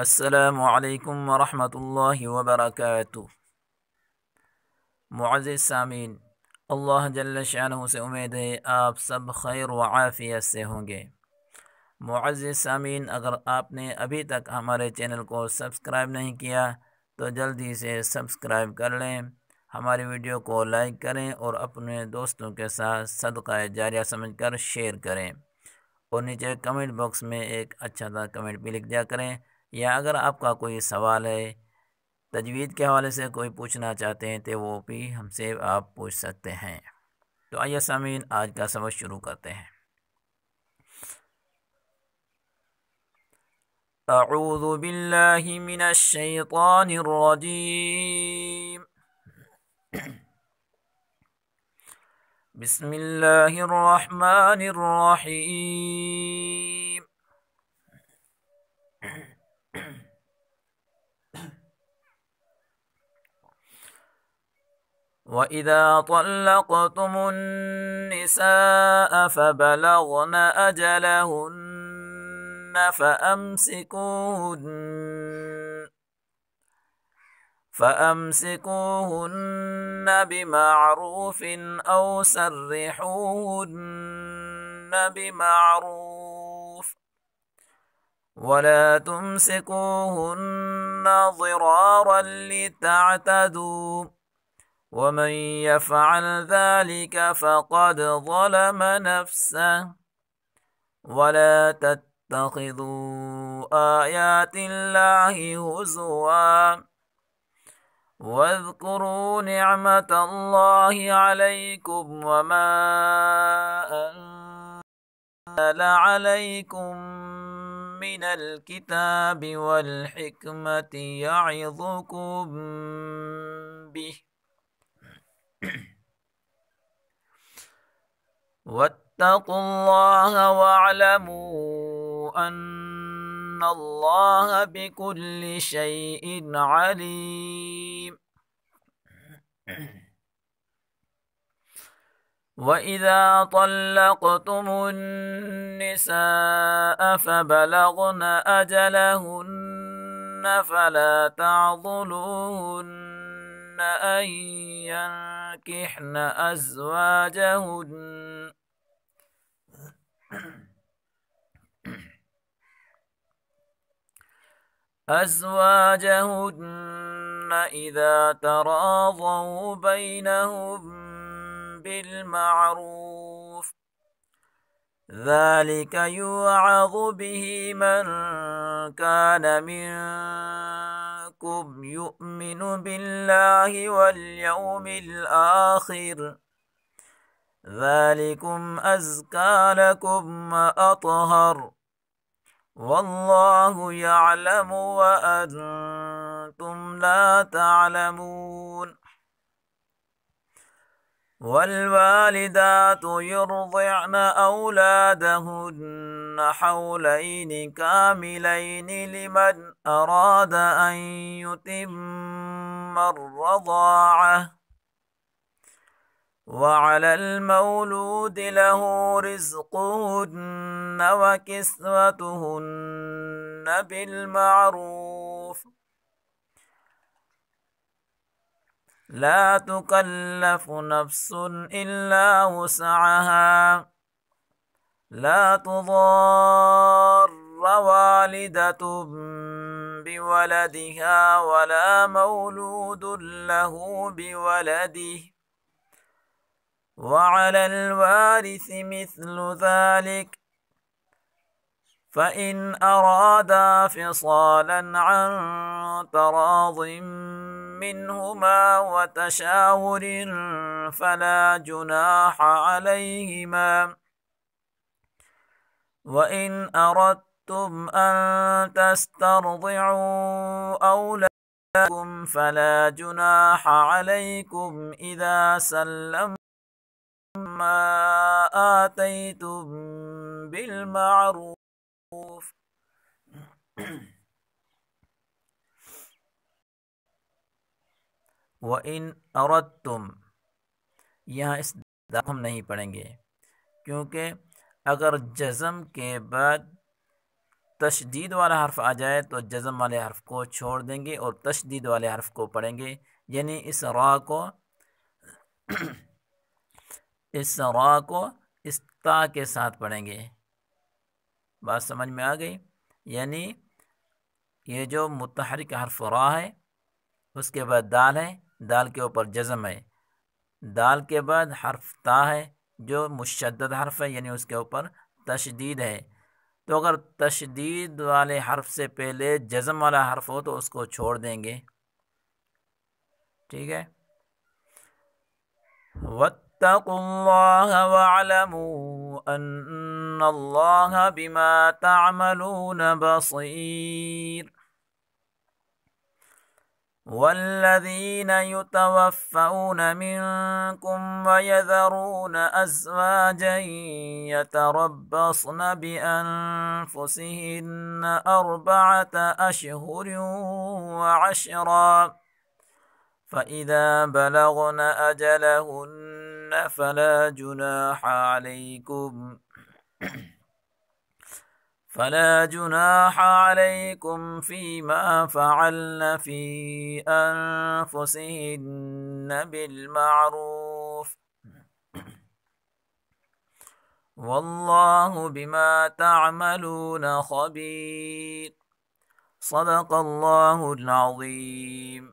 अस्सलामु अलैकुम वरहमतुल्लाहि वबरकातुह। मुअज़्ज़िज़ सामीन, अल्लाह जल्ल शानहू से उम्मीद है आप सब खैर व आफियत से होंगे। मुअज़्ज़िज़ सामीन, अगर आपने अभी तक हमारे चैनल को सब्सक्राइब नहीं किया तो जल्दी से सब्सक्राइब कर लें, हमारी वीडियो को लाइक करें और अपने दोस्तों के साथ सदका जारिया समझकर शेयर करें और नीचे कमेंट बॉक्स में एक अच्छा सा कमेंट भी लिख दिया करें। या अगर आपका कोई सवाल है, तजवीद के हवाले से कोई पूछना चाहते हैं तो वो भी हमसे आप पूछ सकते हैं। तो आइए सामीन, आज का सबक शुरू करते हैं। अऊज़ु बिल्लाहि मिनश शैतानिर रजीम। बिस्मिल्लाहिर रहमानिर रहीम। वइज़ा तल्लक़्तुमुन्निसाअ फबलग़न अजलहुन्न फअम्सिकूहुन्न बिमअरूफ़ अव सर्रिहूहुन्न बिमअरूफ़ वला तुमसिकूहुन्न ज़िरारन लितअतदू वमन यफ़अल ज़ालिक फ़क़द ज़लम नफ़्सह वला तत्तख़िज़ू आयातिल्लाहि हुज़ुवा वज़्कुरू निअमतल्लाहि अलैकुम वमा अनज़ल अलैकुम मिनल किताबि वल हिक्मति यअिज़ुकुम बिहि वत्तक़ुल्लाह वअलमू अन्नल्लाह बिकुल्लि शैइन अलीम। वइज़ा तल्लक़्तुमुन्निसाअ फबलग़न अजलहुन्न फला तअज़ुलूहुन्न अन यंकिह्न أزواجهن إذا تراضوا بينهم بالمعروف ذلك يوعظ به من كان منكم يؤمن بالله واليوم الآخر ذلكم أزكى لكم وأطهر والله يعلم وأنتم لا تعلمون। والوالدات يرضعن أولادهن حولين كاملين لمن أراد أن يتم الرضاعة وعلى المولود له رزقهن وكسوتهن بالمعروف لا تكلف نفس إلا وسعها لا تضار والدة بولدها ولا مولود له بولده وعلى الوارث مثل ذلك فإن أرادا فصالا عن تراض منهما وتشاور فلا جناح عليهما وإن أردتم أن تسترضعوا أولادكم فلا جناح عليكم إذا سلمتم ما آتيتم بالمعروف वइन अरदतुम, यहाँ इस हम नहीं पढ़ेंगे क्योंकि अगर जज़म के बाद तशदीद वाला हर्फ आ जाए तो जज़म वाले हर्फ को छोड़ देंगे और तशदीद वाले हर्फ को पढ़ेंगे, यानी इस रा को इस ता के साथ पढ़ेंगे। बात समझ में आ गई? यानी ये जो मुतहरिक हर्फ रा है, उसके बाद दाल है, दाल के ऊपर जज़म है, दाल के बाद हर्फ ता है जो मुशद्दद हर्फ है, यानी उसके ऊपर तशदीद है। तो अगर तशदीद वाले हर्फ से पहले जज़म वाला हर्फ हो तो उसको छोड़ देंगे। ठीक है। वत्तकुल्लाह वअलमू अन्नल्लाह बिमा तअमलून बसीर। वल्लज़ीन युतवफ़्फ़ऊन मिनकुम वयज़रून अज़वाजन यतरब्बस्न बिअन्फुसिहिन्न अर्बअत अशहुरिन वअशरा फ़इज़ा बलग़न अजलहुन्न फला जुनाह अलैकुम फ़ीमा फ़अल्न फ़ी अन्फुसिहिन्न बिलमारूफ़ वल्लाहु बिमा तअमलून ख़बीर। सदक़ल्लाहुल अज़ीम।